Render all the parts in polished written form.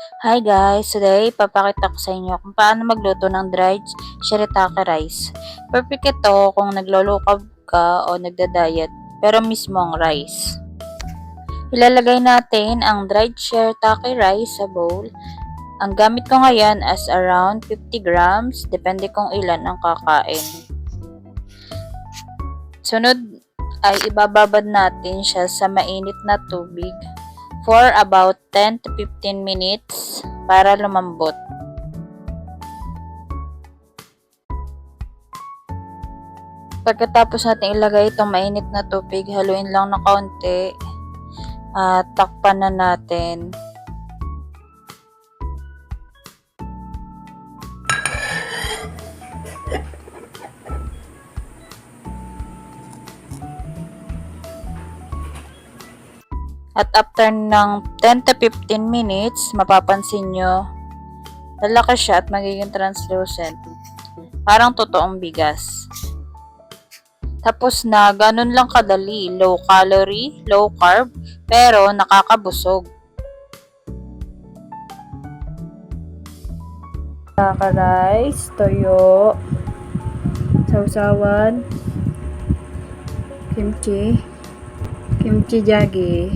Hi guys! Today, papakita ko sa inyo kung paano magluto ng dried shirataki rice. Perfect ito kung naglolokab ka o nagda-diet, pero mismo ang rice. Ilalagay natin ang dried shirataki rice sa bowl. Ang gamit ko ngayon as around 50 grams, depende kung ilan ang kakain. Sunod ay ibababad natin siya sa mainit na tubig for about 10 to 15 minutes para lumambot. Pagkatapos natin ilagay itong mainit na tubig, haluin lang na kaunti at takpan na natin. At after ng 10 to 15 minutes, mapapansin nyo, lalaki siya at magiging translucent. Parang totoong bigas. Tapos na, ganun lang kadali. Low calorie, low carb, pero nakakabusog. Rice, toyo, sausawan, kimchi jjigae.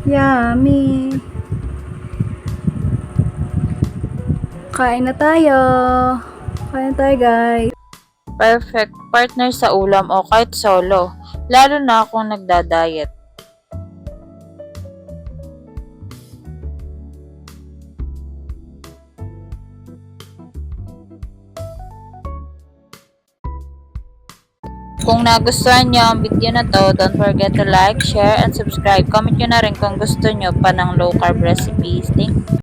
Yummy! Kain na tayo! Kain na tayo guys! Perfect partner sa ulam o kahit solo, lalo na kung nagda-diet. Kung nagustuhan nyo ang video na to, don't forget to like, share, and subscribe. Comment nyo na rin kung gusto nyo pa ng low carb recipes. Thank you.